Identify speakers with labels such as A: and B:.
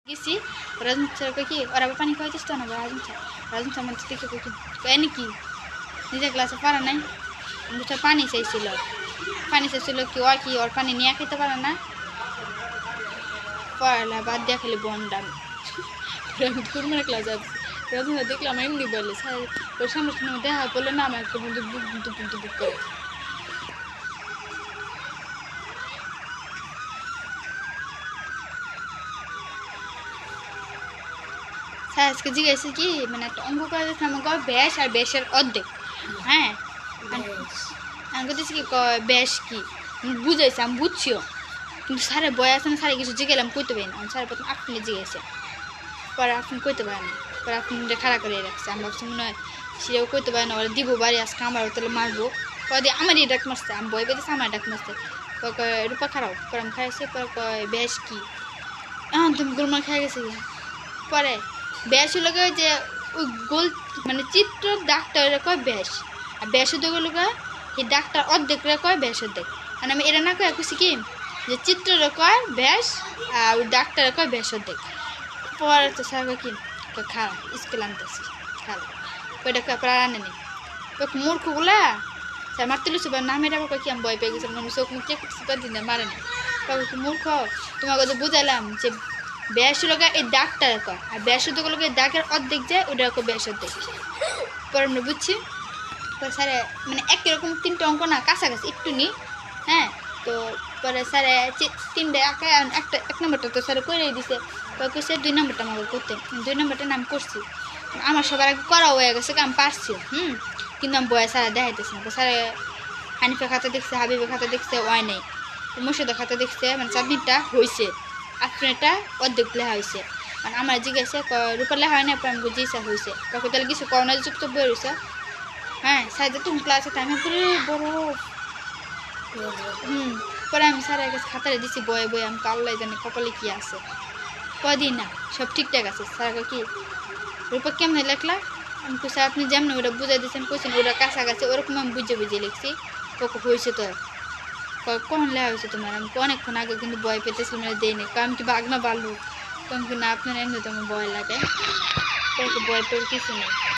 A: গেছি রাজন স্যার কই কি ওরা পানি খাওয়াইছিস তো না রাজন স্যার মানে দেখে কই কি কয় নাকি নিজের ক্লাসে পারা নাই দুটো পানি চাইছিল কি ওর পানি নিয়ে খেতে পারে না পড়ালা বাদ দিয়া খালি বন্ডাম আমি কুরমানের ক্লাসে আসছি রাজন দেখলাম এমনি বলে স্যার ওর সামনে দেখা বললে না আমার একটু বুক করে স্যার আজকে জিজ্ঞাসা কি মানে একটা অঙ্ক করে দেখলাম ব্যাস আর ব্যাসের অর্ধেক হ্যাঁ আমি বলতেছি কি ব্যাস কি বুঝাইছে আমি বুঝছিও কিন্তু স্যারের বয় আছে না স্যারে কিছু জিজ্ঞেলাম কইতে পারি না স্যার প্রথম আপনি জিজ্ঞাসা পরে আপনি কইতে পারেন না পরে আপনি খাড়া করে রাখছে আমি ভাবছি মনে হয় সেটাও কইতে পারে না ওরা দিব বাড়ি আজকে আমারও তাহলে মারবো কয়ে আমারই ডাক মারছে আমি বই পেতেছি আমার ডাক মারছে কয় রূপা খারাপ পরে আমি খাইছি পরে কয় ব্যাস কি তুমি গোলমাল খাই গেছে পরে ব্যাস হলো যে ওই গোল মানে চিত্র ডাক্তার কয় ব্যাস আর ব্যাস হতে গেলো এই ডাক্তার অর্ধেক কয় ব্যাস অর্ধেক আর আমি এটা না কয়ে খুশি কি যে চিত্র কয় ব্যাস আর ডাক্তার কয় ব্যাস অর্ধেক পরে তো স্যার কি খারাপ স্কুল আনতেছি খারাপ ওইটা আপনার আনে নি মূর্খগুলা স্যার মারতে লুচি নামের আবার কয় কি আমি ভয় পেয়ে গেছিলাম আমি চোখ মুখ চেক করছি দিন মারে না কি মূর্খ তোমাকে তো বুঝাইলাম যে ব্যাস হলো এই ডাক্তার কয় আর ব্যাস হতে গেলো ডাকের অর্ধেক যায় ওটা ব্যাস অর্ধেক পরে আমরা বুঝছি স্যারে মানে একই রকম তিনটে অঙ্ক না কাছাকাছি একটু নি হ্যাঁ তো পরে স্যারে তিনটে আঁকা এক নম্বরটা তো স্যারে করে দিছে কইছে 2 নম্বরটা আমাকে করতে 2 নম্বরটা নাম করছি আমার সবার আগে করা হয়ে গেছে আমি পারছি কিন্তু আমি বয়া স্যারে দেখাইতেছি না স্যারে হানিফের খাতা দেখছে হাবিবের খাতা দেখছে ওয়াই নেই মুর্শিদের খাতা দেখছে মানে চাঁদনিটা হয়েছে আপনারটা অর্ধেক লেখা হয়েছে মানে আমার জিজ্ঞাসা রূপার লেখা হয় না আমি বুঝেছি হয়েছে কাকু তাহলে কিছু করোনা যুক্ত বই রয়েছে হ্যাঁ স্যার তুমি ক্লাসে টাইমে করে বড় পরে আমি স্যারের কাছে খাতারে দিছি বয়ে আমি কাল্লাই জানি কপালে কি আছে কদিন না সব ঠিকঠাক আছে স্যার কি রূপা কেমন লেখলা আমি স্যার আপনি যেমন ওটা বুঝাই দিয়েছেন কইছেন ওটা কাছাকাছি ওরকম আমি বুঝে লিখছি ওকে হয়েছে তো কখন লেখা হয়েছে তোমার আমি অনেকক্ষণ আগে কিন্তু বয় পেতেছি মানে দেয়নি আমি কি বাঘ না বালু আমি কি না আপনার এমনি তো আমার ভয় লাগে বয় পেয়ে কিছু নেই